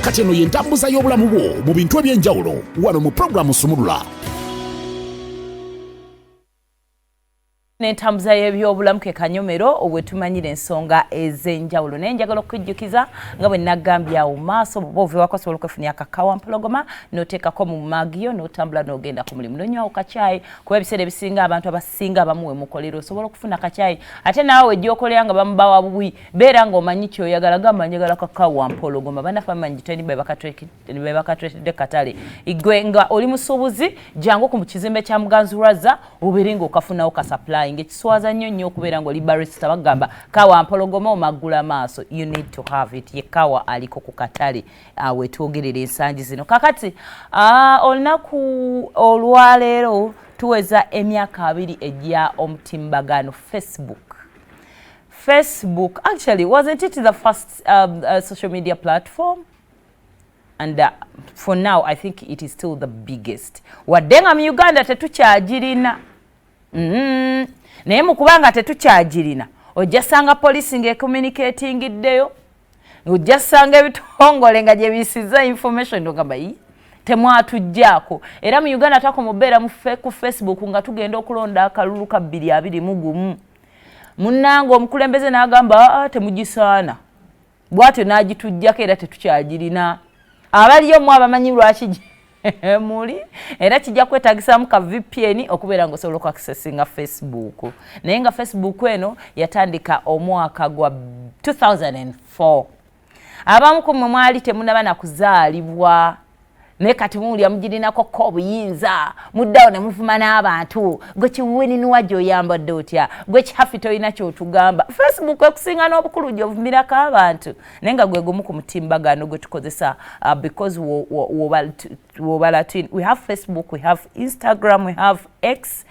kati eno y'entambuza y'obulamu bwo mu bintu eby'enjawulo wano mu pulogulaamu Sumulula. N'entambuza y'ebyobulamu ke kanyomero obwetumanyira ensonga ez'enjawulo naye njagala okujjukiza nga bwe nagambye awo maaso bw'oba oviwako osobola okufunira akakawa mpologoma n'oteekako mu magiyo n'otambula n'ogenda ku mulimu n'onywawo kacaayi kuba ebiseera ebisinga abantu abasinga abamu we mukolera osobola okufuna kacaayi ate naawe wejja okolera nga bamubawa bubi beera ng'omanyi ky'oyagala gamba njagala kakawa mpologoma bannaffe bamanyi gitoni be bakatwetedde katale igwe nga oli musuubuzi jangu ku kizimbe kya Muganzurwaza obeere ng'okafunawo ka supply ng'ekiswaza nnyo okubeera ng'oli barista bagamba kawa mpologoma omagula maaso you need to have it ye kawa aliko ku katale wetwogerera ensangi zino kakati olunaku olwaleero tuweza emyaka 2 ejja omutimbagano Facebook actually wasn't it the first social media platform and for now I think it is still the biggest wadde nga mu Uganda tetukyagirina naye mu kubanga tetukyagirina ojja sanga poliisi ng'ecommunicatingiddeyo ojja sanga ebitongole nga gye biyisizza information ngamba temwatujjaako era mu Uganda tako mubeera ku Facebook nga tugenda okulonda akalulu ka 2021 munnange omukulembeze n'agamba temugisaana bwatyo n'agitujjako era tetukyagirina abaliyo mu abamanyi lwaki muli era kijja kwetagisamu ka VPN okubeera ng'osobola okuaccessinga Facebook naye nga Facebook eno yatandika omwaka gwa 2004 abamu ku mmwe mwali temunaba na kuzaalibwa naye kati muwulira mugirinako ko obuyinza muddawo ne muvuma n'abantu gwe kiwininuwa gy'oyambadde otya gwe kihafi toyina kyotugamba Facebook ekusinga n'obukulu gy'ovumirako abantu naye nga gwe gumu ku mutimbagano gwe tukozesa because we have Facebook, we have Instagram, we have X,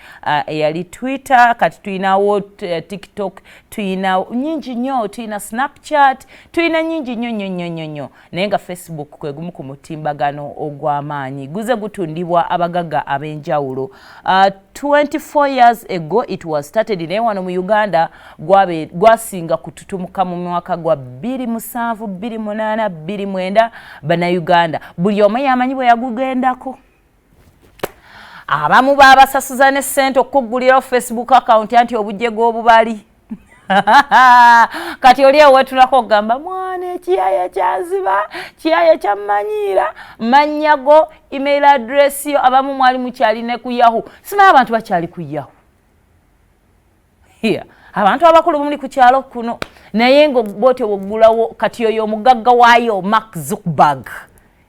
yali Twitter, kati tuyinawo TikTok, tuyina nyingi nnyo, tuyina Snapchat, tuyina nyingi nnyo naye nga Facebook kwe gumu ku mutimbagano ogw'amaanyi guze gutundibwa abagagga ab'enjawulo 24 years ago it was started naye wano mu Uganda gwasinga kututumuka mu mwaka gwa 2007 2008 2009 bannayuganda buli omu yamanyi bwe yagugendako abamu baabasasuza ne ssente okuggulirawo Facebook account anti obujjego obubali kati oli ewetulako ogamba mwana ekiyaya kyaziba kiyaya kyammanyiira mannyago email address yo abamu mwali mukyali ku Yahoo simanyi abantu bakyali ku Yahoo abantu abakulu muli ku kyalo kuno naye ng'obote woggulawo kati oyo omugagga waayo Mark Zuckerberg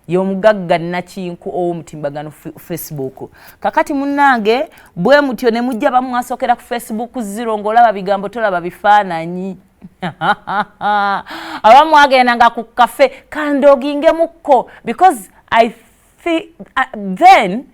y'omugagga nakinku ow'omutimbagano Facebook kakati munnange bwe mutyo ne mujja bamwasokera ku Facebook zero ng'olaba bigambo tolaba bifaananyi abamu agendanga ku kafe kandogingemukko because I think then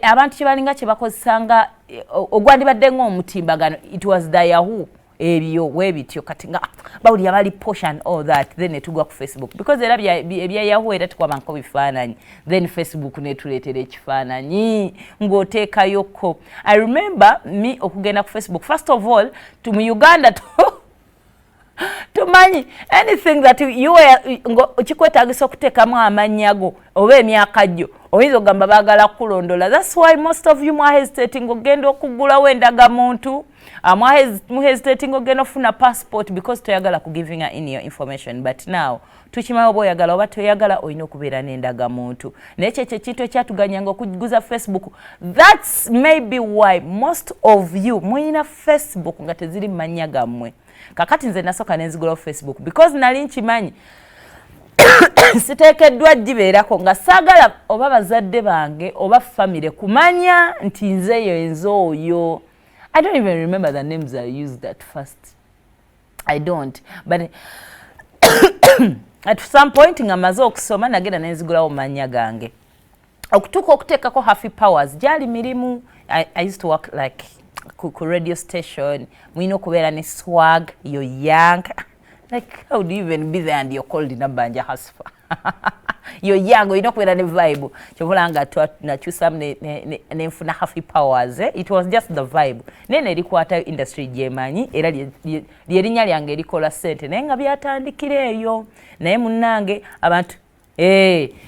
abantu kyebalinga kye bakozesanga ogwandibadde ng'omutimbagano it was the Yahoo ebyo webityo kati nga bawulira bali portion all that then netugwa ku Facebook because era ebya Yahoo era tukwabanko bifaananyi then Facebook netuleetera ekifaananyi ng'oteekayoko I remember me okugenda ku Facebook first of all mu Uganda tumanyi anything that you were kikwetaagisa okuteekamu amannyago oba emyaka gyo oyinza ogamba baagala kulondola that's why most of you are hesitating ogenda okuggulawo endagamuntu hesitating ogenda ofuna passport because toyagala ku giving in your information but now tukimanyi oba oyagala oba toyagala olina okubeera n'endagamuntu naye kyekyo ekintu ekyatuganyanga okuguza Facebook that's maybe why most of you muyina Facebook nga teziri mannya gammwe kakati nze nasooka nenzigulawo Facebook because nali nkimanyi siteekeddwa gibeerako nga saagala oba bazadde bange oba family kumanya nti nzeyo enzo oyo I don't even remember the names I used at first I don't but at some point nga maze okusoma nagenda nenzigulawo mannya gange okutuuka okuteekako happy powers gyali mirimu I used to work like ku radio station mwina okubeera ne swag yo young like how do you even be there and you're called nabanja hasfa you're young olina okubeera ne vibe kyobulanga nakyusamu nenfuna happy powers it was just the vibe nene erikwata industry gyemanyi era lyerinnya lyange erikola ssente naye nga byatandikira eyo naye munnange abantu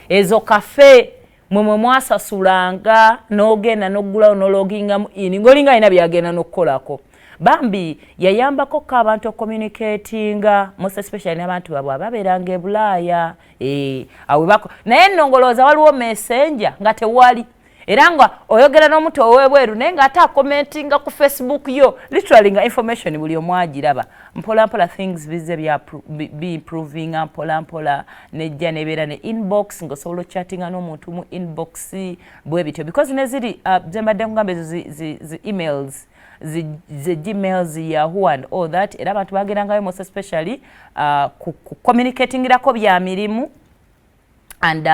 ezo kafe mwe mwasasulanga n'ogenda n'oggulawo n'ologingamu in ng'olinga alina byagenda n'okkolako. Bambi yayambako ko abantu ocommunicatinga most especially n'abantu babwe ababeeranga e Bulaaya naye nnongolooza waliwo messenger nga tewali era nga oyogera n'omuntu ow'ebweru naye nga ate akomentinga ku Facebook yo literally nga information buli omu agiraba. Mpola mpola things bize be improving mpola mpola nejja nebeera ne inbox ng'osobola chattinga n'omuntu mu inbox bwe bityo because ne ziri ze mbadde nkugamba ezo zi emails the Gmails, Yahoo and all that era abantu bagerangayo most especially communicatingirako bya mirimu and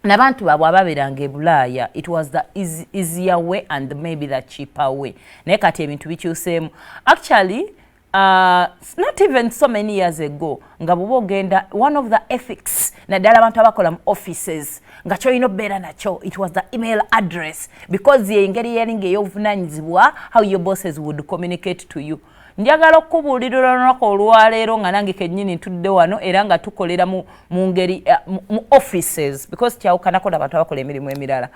n'abantu baabwe ababeeranga e Bulaaya. It was the easier way and maybe the cheaper way. Naye kati ebintu bikyuseemu. Actually, not even so many years ago, nga bw'oba ogenda, one of the ethics naddala abantu abakola mu offices nga kyolina obeera nakyo, it was the email address because ye engeri yalinga ey'obuvunaanyizibwa how your bosses would communicate to you. Njagala okubuulirira olunaku olwaleero nga nange kennyini ntudde wano era nga tukolera mu ngeri mu offices because kyawukanako n'abantu abakola emirimu emirala.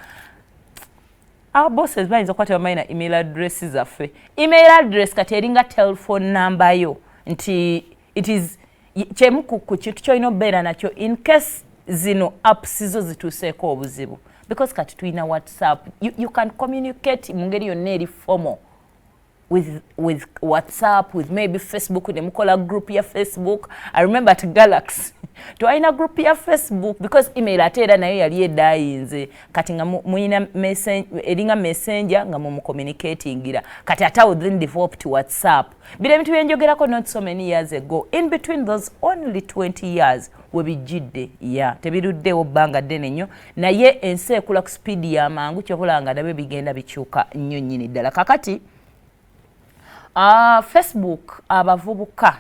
Our bosses bayinza okuba tebamanyi na email address zaffe. Email address kati eringa telephone number yo nti it is kyemu ku kintu kyolina obeera nakyo in case zino apps zo zituuseeko obuzibu because kati tulina WhatsApp. You can communicate mu ngeri yonna eri formal with WhatsApp, with maybe Facebook, nemukola group ya Facebook. I remember at Galaxy twalina group ya Facebook because email ate era nayo yali edayinze kati nga muyina eringa messenger nga mu communicatingira kati ate then developed WhatsApp. Bile bintu byenjogerako not so many years ago, in between those only 20 years webijjidde tebiruddewo bbanga ddene nnyo naye ensi ekula ku speed ya mangu kyobulanga nabyo bigenda bikyuka nnyo nnyini ddala. Kakati Facebook abavubuka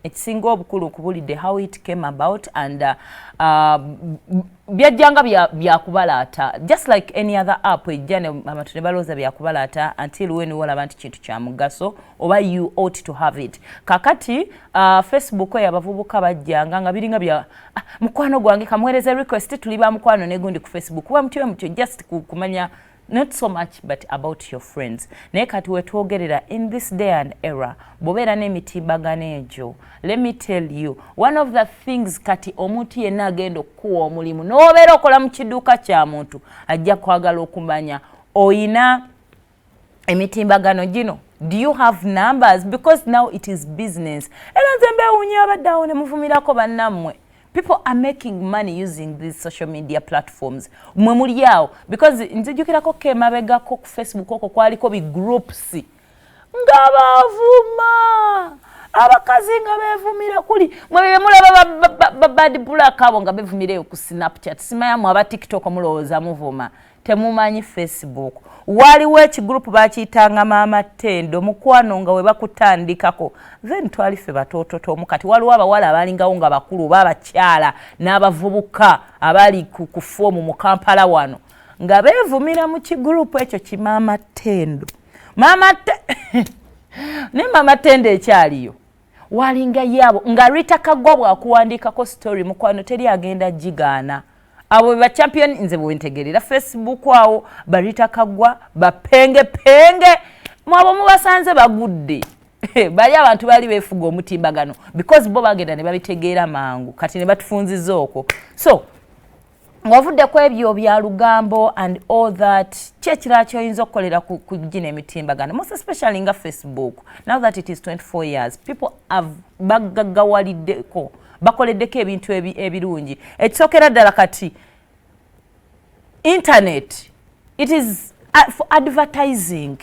ekisinga obukulu okubulidde how it came about and byajjanga byakubalaata just like any other app ejjane abantu ne balooza byakubalaata until when olaba nti kintu kya mugaso oba you ought to have it. Kakati Facebook eyo abavubuka bajjanga nga biringa bya mukwano gwange kamuweereza request tuli ba mukwano negundi ku Facebook kuba mutyo just kumanya not so much but about your friends. Naye kati wetwogerera in this day and era bobeera n'emitimbagano egyo, let me tell you one of the things kati omuntu yenna agenda okuwa omulimu n'obeera okola mu kiduuka kya muntu ajja kwagala okumanya oyina emitimbagano gino. Do you have numbers? Because now it is business. Era nze mbeewuunya abadde awo ne muvumirako bannammwe. People are making money using these social media platforms. Mwe muli awo because nzijukirako kemabegako ku Facebook okwo kwaliko bi groups nga bavuma abakazi nga beevumira kuli mwe mulaba bad black abo nga beevumireyo ku Snapchat simayamu aba TikTok mulowooza muvuma temumanyi Facebook. Waliwo ekigrupu bakiyitanga Maama Ttendo mukwano nga we bakutandikako then twalife batoototo omukati waliwo abawala abalingawo nga bakulu babakyala n'abavubuka abali ku foomu mu Kampala wano nga beevumira mu kigrupu ekyo ki Maama Ttendo. Ne Maama Ttendo ekyaliyo walinga yabo nga Rita Kagwa bwakuwandikako story mukwano teri agenda gigaana. Abo ba champion nze bwentegerera Facebook awo Barita Kagwa bapenge mwabo mubasanze bagudde bali abantu bali befuga omutimbagano because bo bagenda ne babitegeera mangu kati ne batufunziza okwo. So ngavudde ku ebyo bya lugambo and all that kyekira kyoyinza okukolera ku gina emitimbagano most especially nga Facebook now that it is 24 years people have bagagawaliddeko bakoleddeko ebintu ebirungi. Ekisokera ddala kati internet it is for advertising.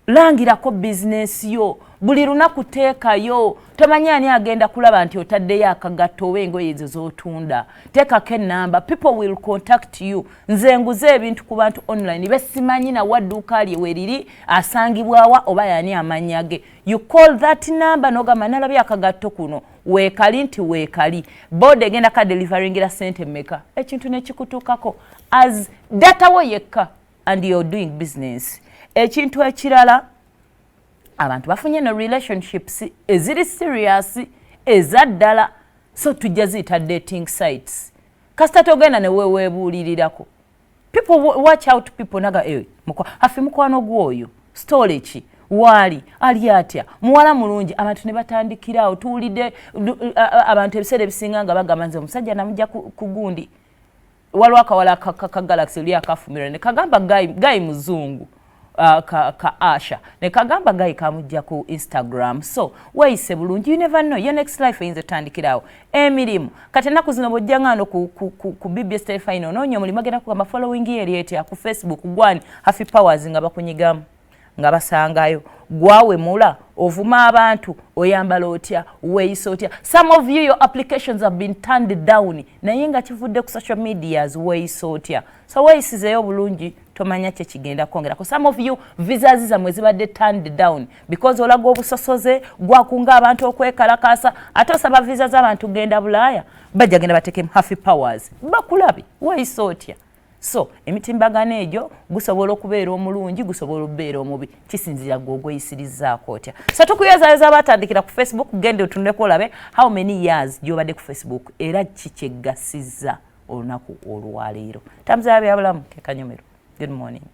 Langirako business yo buli lunaku teekayo tomanyi ani agenda kulaba nti otaddeyo akagato wengoye ezo z'otunda teekako enamba people will contact you. Nze nguze ebintu ku bantu online besimanyi na wadduuka lye weriri asangibwawa oba yani amanya ge you call that number n'ogamba nalabye akagato kuno weekali nti weekali board egenda ka deliveringira sente mmeka ekintu nekikutuukako as data wo yekka and you're doing business. Ekintu ekirala abantu bafunye no relationships eziri serious ezaddala so tujja ziyita dating sites kasita togenda ne weebuulirirako people watch out people naga hafi mukwano gwoyo story ki wali ali atya muwala mulungi abantu ne batandikirawo tuwulidde abantu ebiseera ebisinga nga bagamba nze omusajja namujja ku gundi waliwo akawala ka galaxy oli akafumira ne kagamba gayi muzungu ka Asha ne kagamba gayi kamujja ku Instagram so wayise bulungi you never know your next life eyinza otandikirawo emirimu kati ennaku zino bw'ojja ngano ku BBS telephone onoonya omulimu agenda kugamba following eri etya ku Facebook gwani happy powers nga bakunyigamu nga basangayo gwawe mula ovuma abantu oyambala otya weeyisa otya some of you your applications have been turned down naye nga kivudde ku social medias weeyisa otya so weeyisizeyo bulungi tomanya kye kigenda kwongerako some of you visas zammwe zibadde turned down because olaga obusosoze gwakunga abantu okwekalakasa ate osaba visa z'abantu genda Bulaaya bajja genda batekemu happy powers bakulabe weeyisa otya so emitimbagano egyo gusobola okubeera omulungi gusobola okubeera omubi kisinzira gwe ogweyisirizaako otya so tukuyozaayoza abatandikira ku Facebook gende otunuleko olabe how many years gy'obadde ku Facebook era kikyegasizza olunaku olwaleero tamuzaya byabulamu kekanyomero good morning.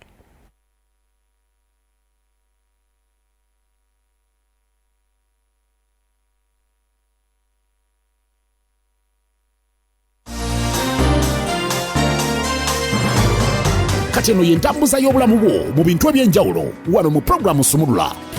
kati eno y'entambuza y'obulamu bwo mu bintu eby'enjawulo wano mu pulogulaamu Sumulula.